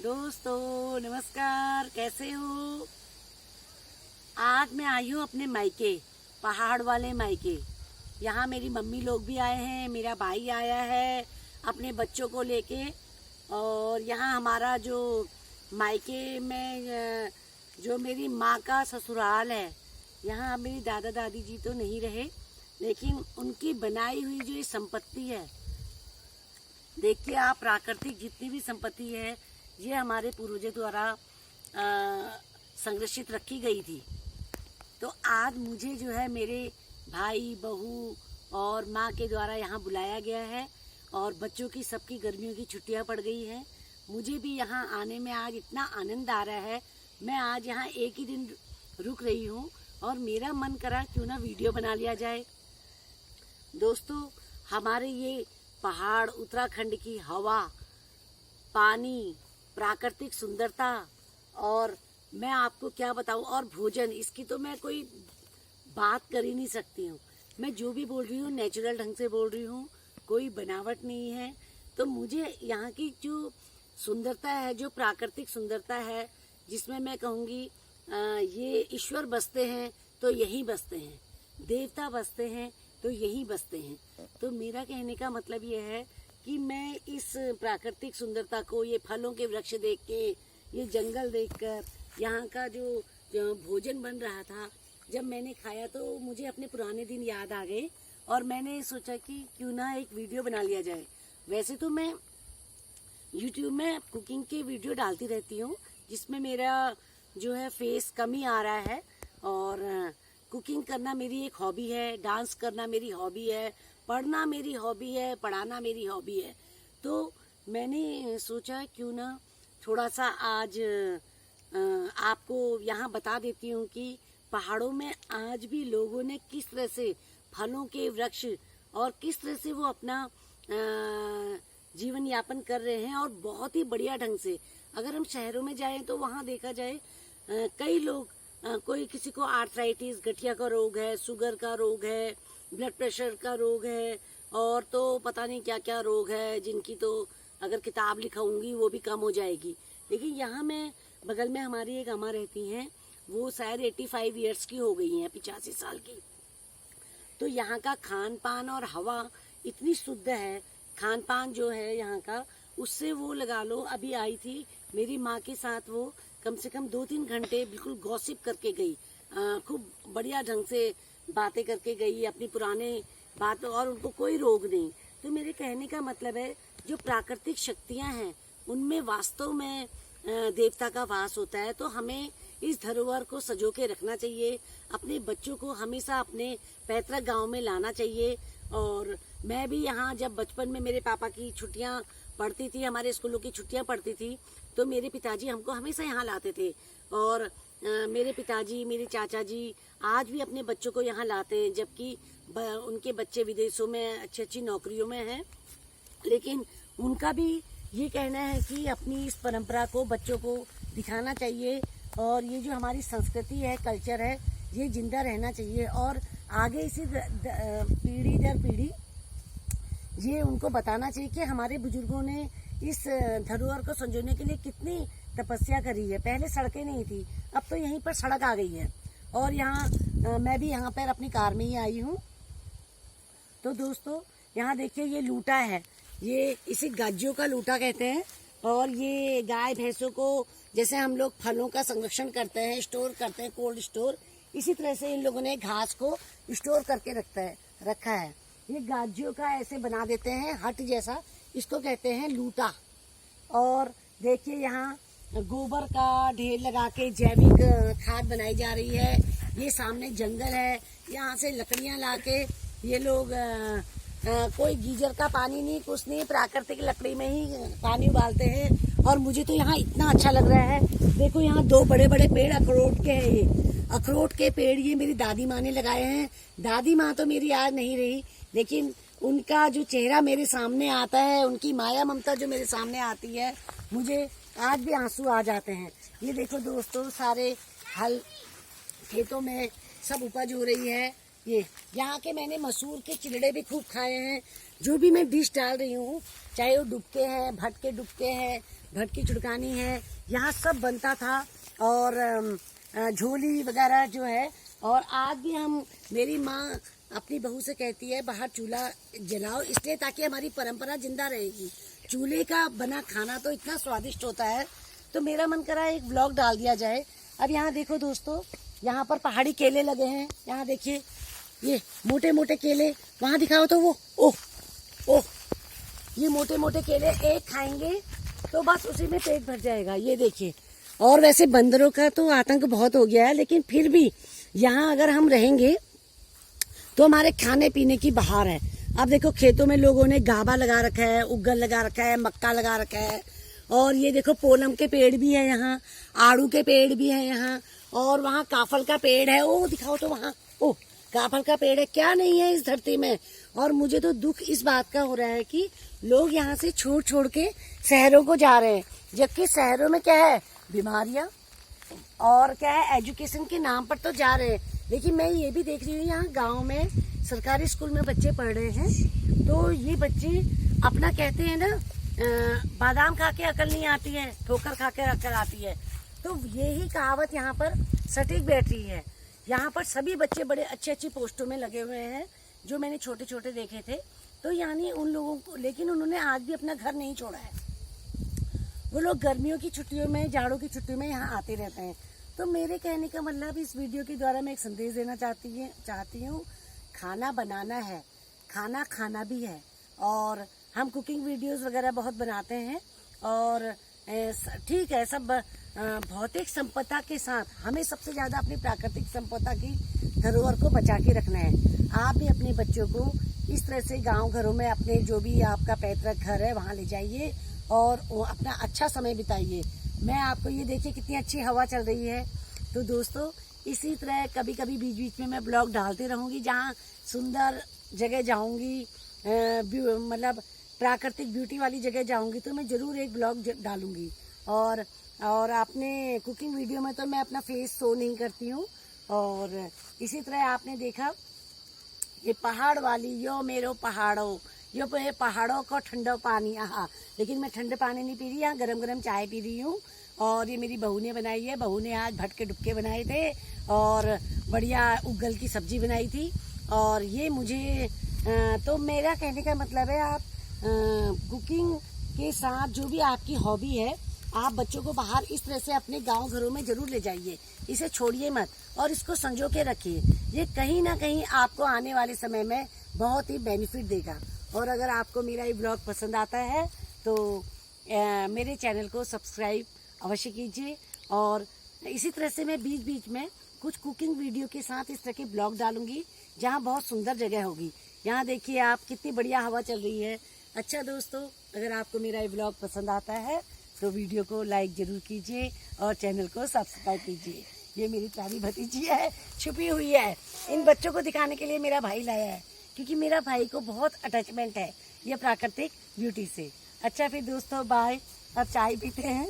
दोस्तों नमस्कार, कैसे हो। आज मैं आई हूँ अपने मायके, पहाड़ वाले मायके। यहाँ मेरी मम्मी लोग भी आए हैं, मेरा भाई आया है अपने बच्चों को लेके। और यहाँ हमारा जो मायके में जो मेरी माँ का ससुराल है, यहाँ मेरी दादा दादी जी तो नहीं रहे, लेकिन उनकी बनाई हुई जो ये संपत्ति है, देखिए आप, प्राकृतिक जितनी भी संपत्ति है ये हमारे पूर्वजों द्वारा संरक्षित रखी गई थी। तो आज मुझे जो है मेरे भाई बहू और माँ के द्वारा यहाँ बुलाया गया है और बच्चों की सबकी गर्मियों की छुट्टियाँ पड़ गई हैं। मुझे भी यहाँ आने में आज इतना आनंद आ रहा है। मैं आज यहाँ एक ही दिन रुक रही हूँ और मेरा मन करा क्यों ना वीडियो बना लिया जाए। दोस्तों, हमारे ये पहाड़, उत्तराखंड की हवा, पानी, प्राकृतिक सुंदरता, और मैं आपको क्या बताऊं, और भोजन, इसकी तो मैं कोई बात कर ही नहीं सकती हूँ। मैं जो भी बोल रही हूँ नेचुरल ढंग से बोल रही हूँ, कोई बनावट नहीं है। तो मुझे यहाँ की जो सुंदरता है, जो प्राकृतिक सुंदरता है, जिसमें मैं कहूँगी ये ईश्वर बसते हैं तो यहीं बसते हैं, देवता बसते हैं तो यहीं बसते हैं। तो मेरा कहने का मतलब ये है कि मैं इस प्राकृतिक सुंदरता को, ये फलों के वृक्ष देख के, ये जंगल देखकर, यहाँ का जो भोजन बन रहा था, जब मैंने खाया तो मुझे अपने पुराने दिन याद आ गए और मैंने सोचा कि क्यों ना एक वीडियो बना लिया जाए। वैसे तो मैं YouTube में कुकिंग के वीडियो डालती रहती हूँ, जिसमें मेरा जो है फेस कम ही आ रहा है, और कुकिंग करना मेरी एक हॉबी है, डांस करना मेरी हॉबी है, पढ़ना मेरी हॉबी है, पढ़ाना मेरी हॉबी है। तो मैंने सोचा क्यों ना थोड़ा सा आज आपको यहाँ बता देती हूँ कि पहाड़ों में आज भी लोगों ने किस तरह से फलों के वृक्ष और किस तरह से वो अपना जीवन यापन कर रहे हैं, और बहुत ही बढ़िया ढंग से। अगर हम शहरों में जाएं तो वहाँ देखा जाए कई लोग, कोई किसी को आर्थराइटिस, गठिया का रोग है, शुगर का रोग है, ब्लड प्रेशर का रोग है, और तो पता नहीं क्या क्या रोग है, जिनकी तो अगर किताब लिखाऊंगी वो भी कम हो जाएगी। लेकिन यहाँ में बगल में हमारी एक अम्मा रहती हैं, वो शायद 85 ईयर्स की हो गई हैं, 85 साल की। तो यहाँ का खान पान और हवा इतनी शुद्ध है, खान पान जो है यहाँ का, उससे वो लगा लो, अभी आई थी मेरी माँ के साथ, वो कम से कम 2-3 घंटे बिल्कुल गॉसिप करके गई, खूब बढ़िया ढंग से बातें करके गई, अपनी पुराने बात, और उनको कोई रोग नहीं। तो मेरे कहने का मतलब है, जो प्राकृतिक शक्तियां हैं उनमें वास्तव में देवता का वास होता है। तो हमें इस धरोहर को सजो के रखना चाहिए, अपने बच्चों को हमेशा अपने पैतृक गांव में लाना चाहिए। और मैं भी यहाँ जब बचपन में मेरे पापा की छुट्टियाँ पड़ती थी, हमारे स्कूलों की छुट्टियाँ पड़ती थी, तो मेरे पिताजी हमको हमेशा यहाँ लाते थे। और मेरे पिताजी, मेरे चाचा जी आज भी अपने बच्चों को यहाँ लाते हैं, जबकि उनके बच्चे विदेशों में अच्छी अच्छी नौकरियों में हैं। लेकिन उनका भी ये कहना है कि अपनी इस परंपरा को बच्चों को दिखाना चाहिए, और ये जो हमारी संस्कृति है, कल्चर है, ये जिंदा रहना चाहिए, और आगे इसी पीढ़ी दर पीढ़ी ये उनको बताना चाहिए कि हमारे बुजुर्गों ने इस धरोहर को संजोने के लिए कितनी तपस्या करी है। पहले सड़कें नहीं थी, अब तो यहीं पर सड़क आ गई है, और यहाँ मैं भी यहाँ पर अपनी कार में ही आई हूँ। तो दोस्तों, यहाँ देखिए ये लूटा है, ये इसे गाजियों का लूटा कहते हैं, और ये गाय भैंसों को जैसे हम लोग फलों का संरक्षण करते हैं, स्टोर करते हैं, कोल्ड स्टोर, इसी तरह से इन लोगों ने घास को स्टोर करके रखा है। ये गाजियों का ऐसे बना देते हैं, हट जैसा, इसको कहते हैं लूटा। और देखिए यहाँ गोबर का ढेर लगा के जैविक खाद बनाई जा रही है। ये सामने जंगल है, यहाँ से लकड़ियाँ ला के ये लोग कोई गीजर का पानी नहीं, कुछ नहीं, प्राकृतिक लकड़ी में ही पानी उबालते हैं। और मुझे तो यहाँ इतना अच्छा लग रहा है। देखो यहाँ 2 बड़े बड़े पेड़ अखरोट के हैं, ये अखरोट के पेड़ ये मेरी दादी माँ ने लगाए हैं। दादी माँ तो मेरी आज नहीं रही, लेकिन उनका जो चेहरा मेरे सामने आता है, उनकी माया ममता जो मेरे सामने आती है, मुझे आज भी आंसू आ जाते हैं। ये देखो दोस्तों, सारे हल खेतों में सब उपज हो रही है। ये यहाँ के मैंने मसूर के चिलड़े भी खूब खाए हैं, जो भी मैं डिश डाल रही हूँ, चाहे वो डुबके हैं, भटके डुबके हैं, भटकी चुड़कानी है, यहाँ सब बनता था। और झोली वगैरह जो है। और आज भी हम, मेरी माँ अपनी बहू से कहती है बाहर चूल्हा जलाओ, इसलिए ताकि हमारी परंपरा जिंदा रहेगी। चूल्हे का बना खाना तो इतना स्वादिष्ट होता है, तो मेरा मन करा एक व्लॉग डाल दिया जाए। अब यहाँ देखो दोस्तों, यहाँ पर पहाड़ी केले लगे हैं। यहाँ देखिए ये मोटे मोटे केले, वहाँ दिखाओ तो वो, ओह ओह, ये मोटे मोटे केले एक खाएंगे तो बस उसी में पेट भर जाएगा। ये देखिए। और वैसे बंदरों का तो आतंक बहुत हो गया है, लेकिन फिर भी यहाँ अगर हम रहेंगे तो हमारे खाने पीने की बहार है। अब देखो खेतों में लोगों ने गाबा लगा रखा है, उग्गल लगा रखा है, मक्का लगा रखा है। और ये देखो पोलम के पेड़ भी है यहाँ, आड़ू के पेड़ भी है यहाँ, और वहाँ काफल का पेड़ है। ओ दिखाओ तो वहाँ, ओ काफल का पेड़ है, क्या नहीं है इस धरती में। और मुझे तो दुख इस बात का हो रहा है कि लोग यहाँ से छोड़ छोड़ के शहरों को जा रहे हैं, जबकि शहरों में क्या है, बीमारियां और क्या है, एजुकेशन के नाम पर तो जा रहे हैं। लेकिन मैं ये भी देख रही हूँ यहाँ गाँव में सरकारी स्कूल में बच्चे पढ़ रहे हैं, तो ये बच्चे अपना कहते हैं ना, बादाम खा के अकल नहीं आती है, ठोकर खा के अकल आती है। तो यही कहावत यहाँ पर सटीक बैठ रही है। यहाँ पर सभी बच्चे बड़े अच्छी अच्छी पोस्टों में लगे हुए हैं, जो मैंने छोटे छोटे देखे थे। तो यानी उन लोगों को, लेकिन उन्होंने आज भी अपना घर नहीं छोड़ा है। वो लोग गर्मियों की छुट्टियों में, जाड़ों की छुट्टियों में यहाँ आते रहते हैं। तो मेरे कहने का मतलब, इस वीडियो के द्वारा मैं एक संदेश देना चाहती हूँ। खाना बनाना है, खाना खाना भी है। और हम कुकिंग वीडियोस वगैरह बहुत बनाते हैं, और ठीक है, सब भौतिक संपदा के साथ हमें सबसे ज्यादा अपनी प्राकृतिक संपदा की धरोहर को बचा के रखना है। आप भी अपने बच्चों को इस तरह से गांव घरों में, अपने जो भी आपका पैतृक घर है वहां ले जाइए और अपना अच्छा समय बिताइए। मैं आपको ये देखिए कितनी अच्छी हवा चल रही है। तो दोस्तों, इसी तरह कभी कभी बीच बीच में मैं ब्लॉग डालते रहूंगी, जहाँ सुंदर जगह जाऊंगी, मतलब प्राकृतिक ब्यूटी वाली जगह जाऊंगी तो मैं जरूर एक ब्लॉग डालूंगी। और आपने कुकिंग वीडियो में तो मैं अपना फेस शो नहीं करती हूँ। और इसी तरह आपने देखा ये पहाड़ वाली, यो मेरो पहाड़ो, यो पहाड़ों को ठंडा पानी, आहा। लेकिन मैं ठंडे पानी नहीं पी रही, यहाँ गरम गरम चाय पी रही हूँ। और ये मेरी बहू ने बनाई है। बहू ने आज भटके डुबके बनाए थे और बढ़िया उग्गल की सब्जी बनाई थी। और ये मुझे तो मेरा कहने का मतलब है, आप कुकिंग के साथ जो भी आपकी हॉबी है, आप बच्चों को बाहर इस तरह से अपने गांव घरों में जरूर ले जाइए। इसे छोड़िए मत और इसको संजो के रखिए। ये कहीं ना कहीं आपको आने वाले समय में बहुत ही बेनिफिट देगा। और अगर आपको मेरा ये ब्लॉग पसंद आता है तो मेरे चैनल को सब्सक्राइब अवश्य कीजिए। और इसी तरह से मैं बीच बीच में कुछ कुकिंग वीडियो के साथ इस तरह के ब्लॉग डालूंगी, जहाँ बहुत सुंदर जगह होगी। यहाँ देखिए आप, कितनी बढ़िया हवा चल रही है। अच्छा दोस्तों, अगर आपको मेरा ये ब्लॉग पसंद आता है तो वीडियो को लाइक जरूर कीजिए और चैनल को सब्सक्राइब कीजिए। ये मेरी प्यारी भतीजी है, छुपी हुई है। इन बच्चों को दिखाने के लिए मेरा भाई लाया है, क्योंकि मेरा भाई को बहुत अटैचमेंट है ये प्राकृतिक ब्यूटी से। अच्छा फिर दोस्तों, बाय। अब चाय पीते हैं।